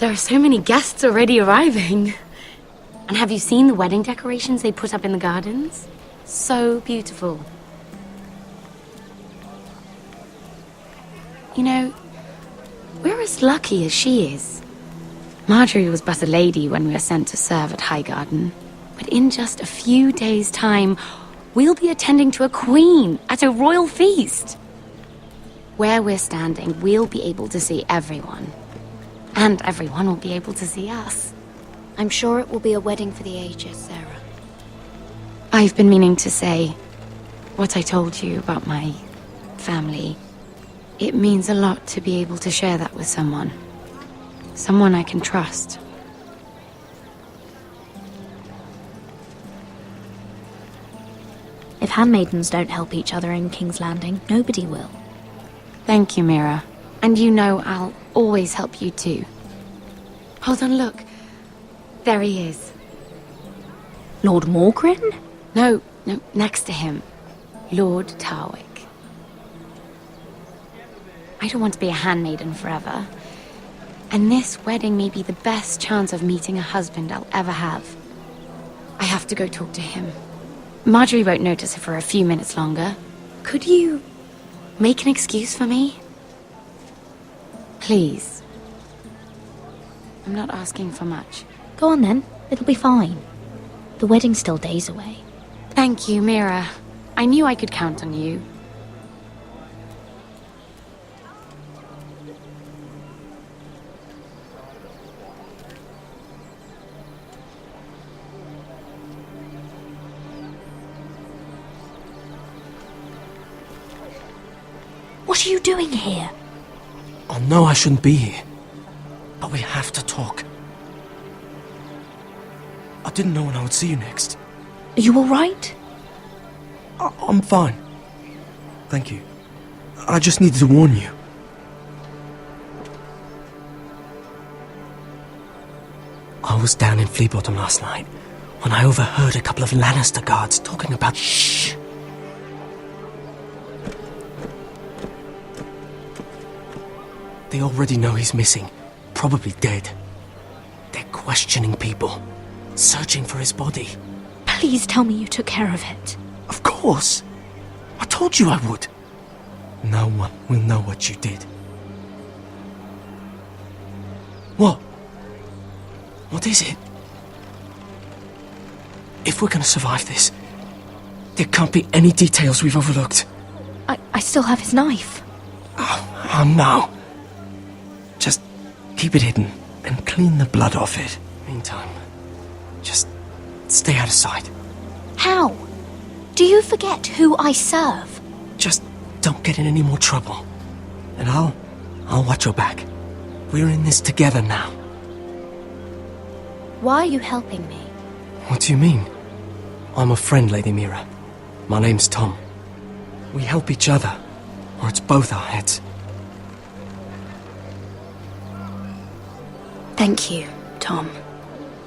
There are so many guests already arriving. And have you seen the wedding decorations they put up in the gardens? So beautiful. You know, we're as lucky as she is. Marjorie was but a lady when we were sent to serve at Highgarden. But in just a few days' time, we'll be attending to a queen at a royal feast. Where we're standing, we'll be able to see everyone. And everyone will be able to see us. I'm sure it will be a wedding for the ages, Sarah. I've been meaning to say what I told you about my family. It means a lot to be able to share that with someone. Someone I can trust. If handmaidens don't help each other in King's Landing, nobody will. Thank you, Mira. And you know I'll always help you too. Hold on, look. There he is. Lord Morgrin? No, next to him. Lord Tarwick. I don't want to be a handmaiden forever. And this wedding may be the best chance of meeting a husband I'll ever have. I have to go talk to him. Marjorie won't notice it for a few minutes longer. Could you make an excuse for me? Please. I'm not asking for much. Go on then, it'll be fine. The wedding's still days away. Thank you, Mira. I knew I could count on you. What are you doing here? I know I shouldn't be here, but we have to talk. I didn't know when I would see you next. Are you alright? I'm fine. Thank you. I just needed to warn you. I was down in Fleabottom last night when I overheard a couple of Lannister guards talking about... Shh! They already know he's missing, probably dead. They're questioning people, searching for his body. Please tell me you took care of it. Of course! I told you I would. No one will know what you did. What? What is it? If we're gonna survive this, there can't be any details we've overlooked. I still have his knife. Oh no. Just keep it hidden and clean the blood off it. Meantime, just stay out of sight. How? Do you forget who I serve? Just don't get in any more trouble. And I'll watch your back. We're in this together now. Why are you helping me? What do you mean? I'm a friend, Lady Mira. My name's Tom. We help each other, or it's both our heads. Thank you, Tom.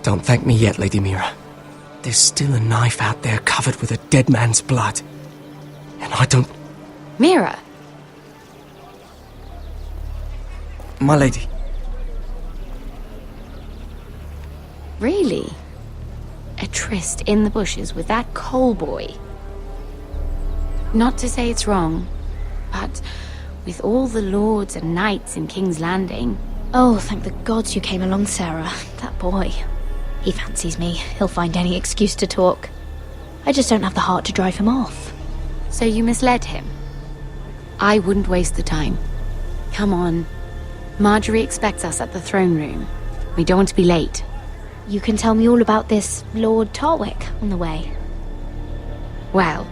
Don't thank me yet, Lady Mira. There's still a knife out there covered with a dead man's blood. And I don't... Mira! My lady. Really? A tryst in the bushes with that coal boy? Not to say it's wrong, but with all the lords and knights in King's Landing... Oh, thank the gods you came along, Sarah. That boy. He fancies me. He'll find any excuse to talk. I just don't have the heart to drive him off. So you misled him? I wouldn't waste the time. Come on. Marjorie expects us at the throne room. We don't want to be late. You can tell me all about this Lord Tarwick on the way. Well,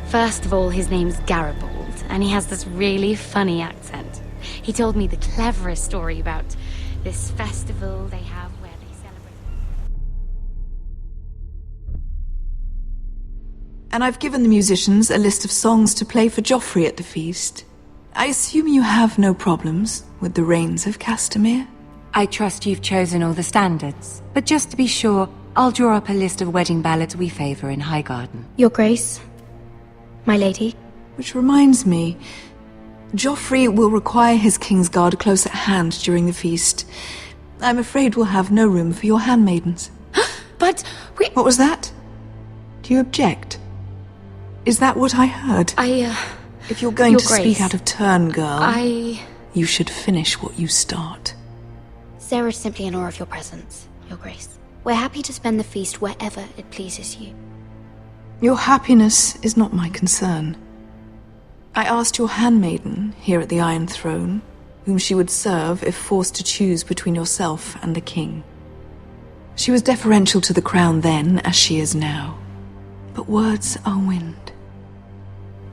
first of all, his name's Garibald, and he has this really funny accent. He told me the cleverest story about this festival they have where they celebrate... And I've given the musicians a list of songs to play for Joffrey at the feast. I assume you have no problems with the Rains of Castamere? I trust you've chosen all the standards, but just to be sure, I'll draw up a list of wedding ballads we favour in Highgarden. Your Grace, my lady. Which reminds me, Joffrey will require his Kingsguard close at hand during the feast. I'm afraid we'll have no room for your handmaidens. But we... What was that? Do you object? Is that what I heard? If you're going to speak out of turn, girl, you should finish what you start. Sarah's simply in awe of your presence, Your Grace. We're happy to spend the feast wherever it pleases you. Your happiness is not my concern. I asked your handmaiden here at the Iron Throne whom she would serve if forced to choose between yourself and the king. She was deferential to the crown then, as she is now. But words are wind.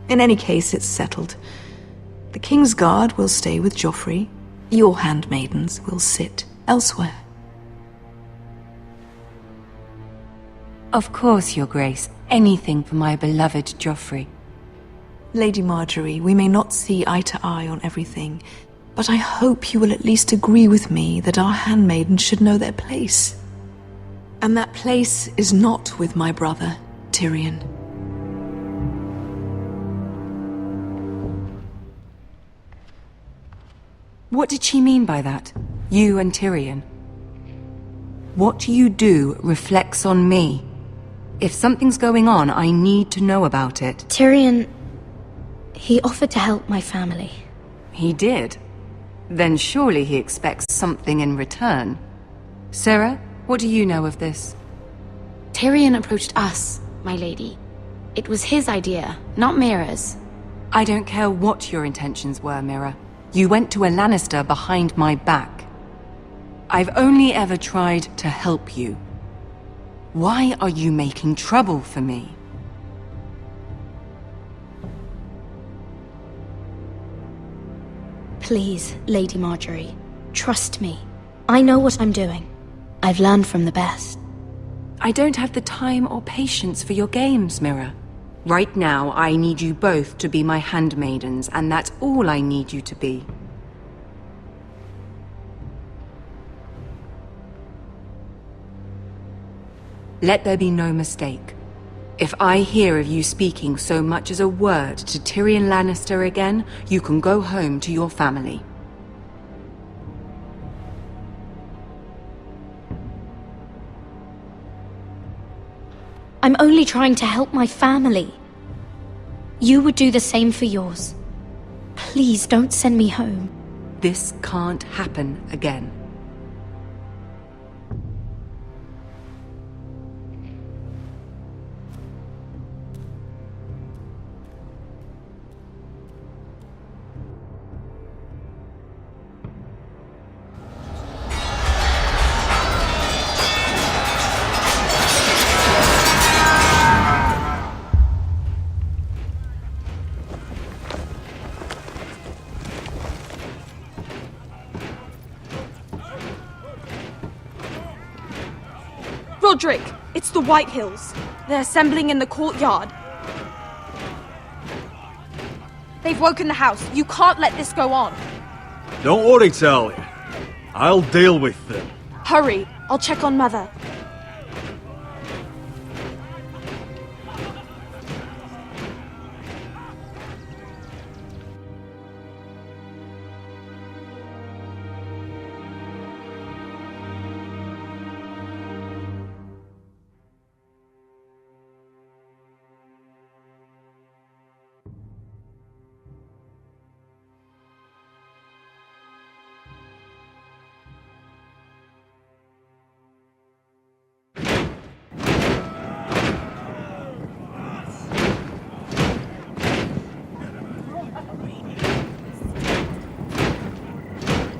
In any case, it's settled. The Kingsguard will stay with Joffrey. Your handmaidens will sit elsewhere. Of course, Your Grace. Anything for my beloved Joffrey. Lady Marjorie, we may not see eye to eye on everything, but I hope you will at least agree with me that our handmaidens should know their place. And that place is not with my brother, Tyrion. What did she mean by that? You and Tyrion? What you do reflects on me. If something's going on, I need to know about it. Tyrion... he offered to help my family. He did? Then surely he expects something in return. Sarah, what do you know of this? Tyrion approached us, my lady. It was his idea, not Mira's. I don't care what your intentions were, Mira. You went to a Lannister behind my back. I've only ever tried to help you. Why are you making trouble for me? Please, Lady Marjorie, trust me. I know what I'm doing. I've learned from the best. I don't have the time or patience for your games, Mira. Right now, I need you both to be my handmaidens, and that's all I need you to be. Let there be no mistake. If I hear of you speaking so much as a word to Tyrion Lannister again, you can go home to your family. I'm only trying to help my family. You would do the same for yours. Please don't send me home. This can't happen again. Roderick, it's the White Hills. They're assembling in the courtyard. They've woken the house. You can't let this go on. Don't worry, Talia. I'll deal with them. Hurry, I'll check on Mother.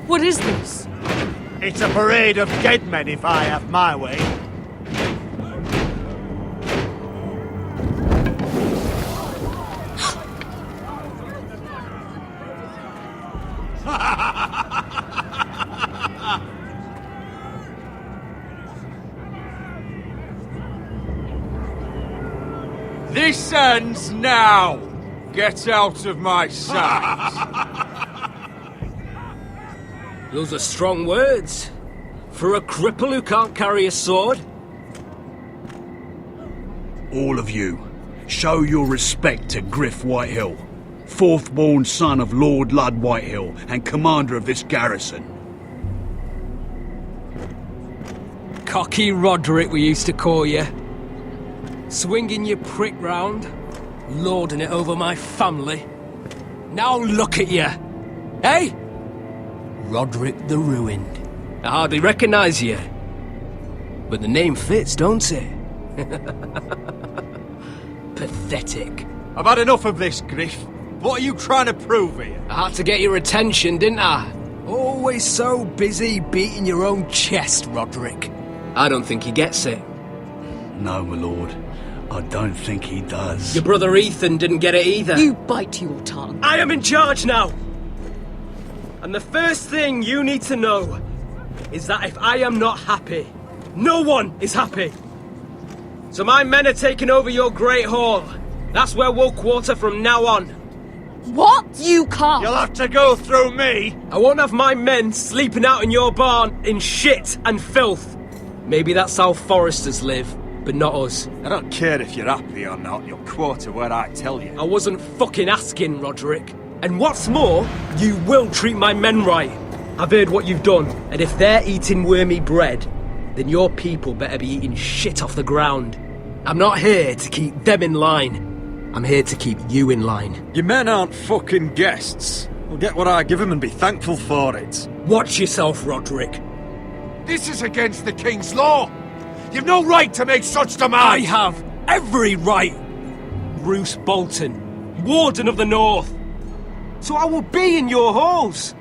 What is this? It's a parade of dead men if I have my way. This ends now! Get out of my sight! Those are strong words. For a cripple who can't carry a sword? All of you, show your respect to Griff Whitehill. fourth-born son of Lord Lud Whitehill and commander of this garrison. Cocky Roderick, we used to call you. Swinging your prick round, lording it over my family. Now look at you, eh? Roderick the Ruined. I hardly recognise you. But the name fits, don't it? Pathetic. I've had enough of this, Griff. What are you trying to prove here? I had to get your attention, didn't I? Always so busy beating your own chest, Roderick. I don't think he gets it. No, my lord. I don't think he does. Your brother Ethan didn't get it either. You bite your tongue. I am in charge now! And the first thing you need to know is that if I am not happy, no one is happy. So my men are taking over your Great Hall. That's where we'll quarter from now on. What? You can't! You'll have to go through me! I won't have my men sleeping out in your barn in shit and filth. Maybe that's how foresters live, but not us. I don't care if you're happy or not, you'll quarter where I tell you. I wasn't fucking asking, Roderick. And what's more, you will treat my men right. I've heard what you've done, and if they're eating wormy bread, then your people better be eating shit off the ground. I'm not here to keep them in line. I'm here to keep you in line. Your men aren't fucking guests. We'll get what I give them and be thankful for it. Watch yourself, Roderick. This is against the King's law! You've no right to make such demands! I have every right! Bruce Bolton, Warden of the North. So I will be in your halls.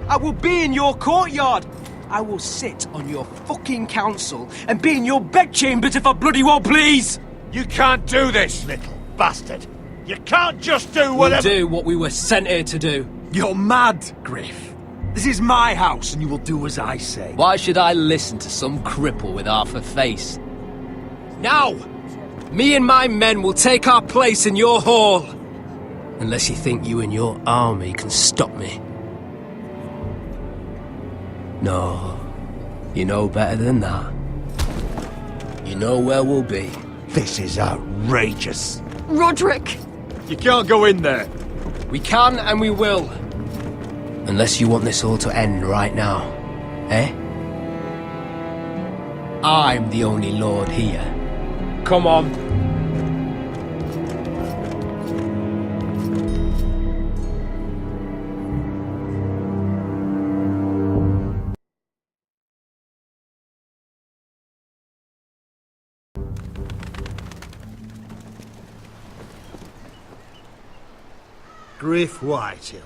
I will be in your courtyard. I will sit on your fucking council and be in your bedchambers if I bloody well please. You can't do this, little bastard. You can't just do whatever— We'll do what we were sent here to do. You're mad, Griff. This is my house and you will do as I say. Why should I listen to some cripple with half a face? Now, me and my men will take our place in your hall. Unless you think you and your army can stop me. No, you know better than that. You know where we'll be. This is outrageous. Roderick! You can't go in there. We can and we will. Unless you want this all to end right now, eh? I'm the only lord here. Come on. Griff Whitehill,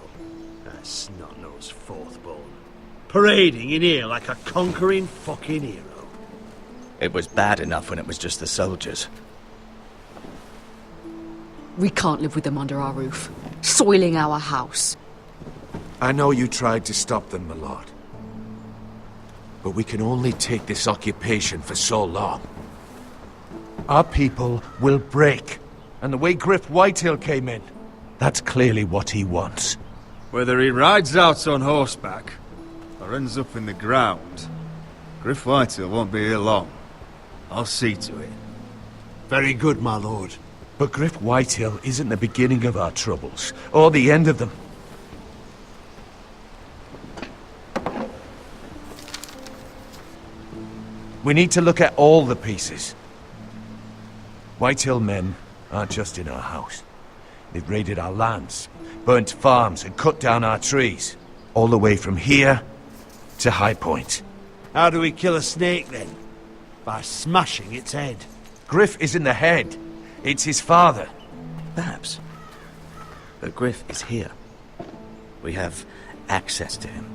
that snot-nosed fourth-born, parading in here like a conquering fucking hero. It was bad enough when it was just the soldiers. We can't live with them under our roof, soiling our house. I know you tried to stop them, my lord. But we can only take this occupation for so long. Our people will break. And the way Griff Whitehill came in, that's clearly what he wants. Whether he rides out on horseback or ends up in the ground, Griff Whitehill won't be here long. I'll see to it. Very good, my lord. But Griff Whitehill isn't the beginning of our troubles, or the end of them. We need to look at all the pieces. Whitehill men aren't just in our house. They've raided our lands, burnt farms and cut down our trees. All the way from here to High Point. How do we kill a snake, then? By smashing its head. Griff isn't the head. It's his father. Perhaps. But Griff is here. We have access to him.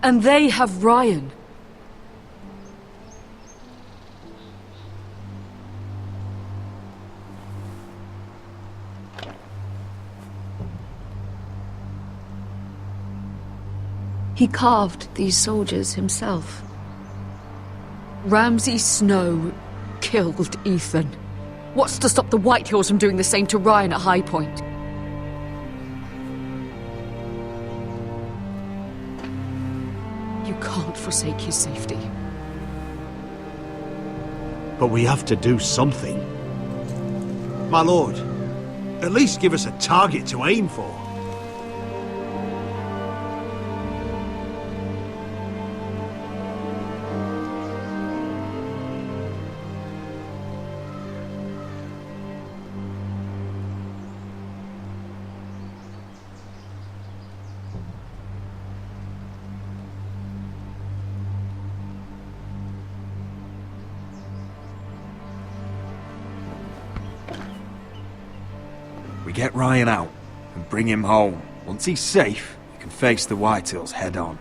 And they have Ryan. He carved these soldiers himself. Ramsay Snow killed Ethan. What's to stop the Whitehills from doing the same to Ryan at High Point? You can't forsake his safety. But we have to do something. My lord, At least give us a target to aim for. We get Ryan out and bring him home. Once he's safe, we can face the Whitehills head on.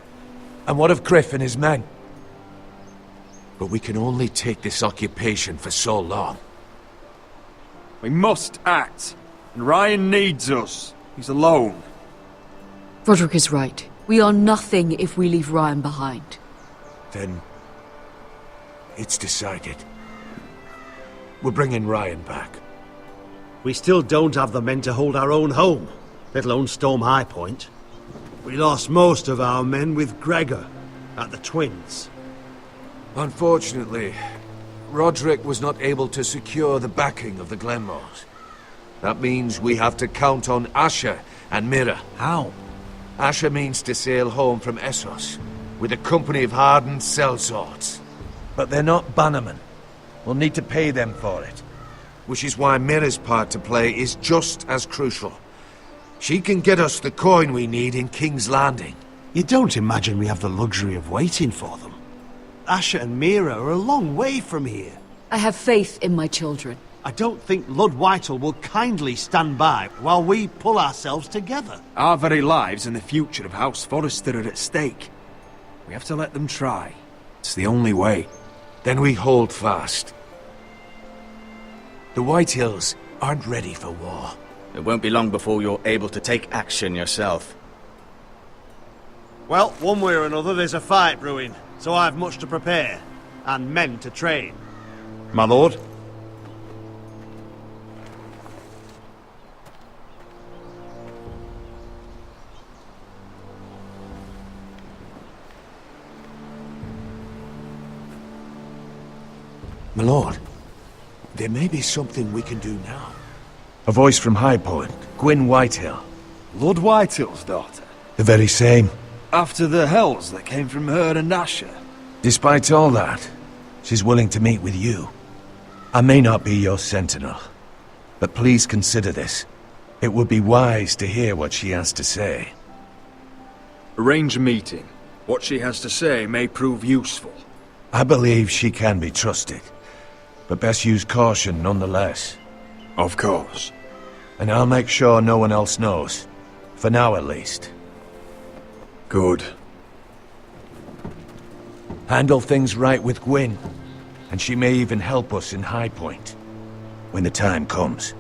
And what of Griff and his men? But we can only take this occupation for so long. We must act, and Ryan needs us. He's alone. Roderick is right. We are nothing if we leave Ryan behind. Then it's decided. We're bringing Ryan back. We still don't have the men to hold our own home, let alone storm High Point. We lost most of our men with Gregor at the Twins. Unfortunately, Roderick was not able to secure the backing of the Glenmores. That means we have to count on Asher and Mira. How? Asher means to sail home from Essos with a company of hardened sellswords. But they're not bannermen. We'll need to pay them for it. Which is why Mira's part to play is just as crucial. She can get us the coin we need in King's Landing. You don't imagine we have the luxury of waiting for them? Asher and Mira are a long way from here. I have faith in my children. I don't think Lord Whitehall will kindly stand by while we pull ourselves together. Our very lives and the future of House Forrester are at stake. We have to let them try. It's the only way. Then we hold fast. The Whitehills aren't ready for war. It won't be long before you're able to take action yourself. Well, one way or another there's a fight brewing, so I've much to prepare, and men to train. My lord? My lord, there may be something we can do now. A voice from High Point, Gwyn Whitehill. Lord Whitehill's daughter? The very same. After the hells that came from her and Asher? Despite all that, she's willing to meet with you. I may not be your sentinel, but please consider this. It would be wise to hear what she has to say. Arrange a meeting. What she has to say may prove useful. I believe she can be trusted, but best use caution nonetheless. Of course. And I'll make sure no one else knows. For now, at least. Good. Handle things right with Gwyn, and she may even help us in High Point when the time comes.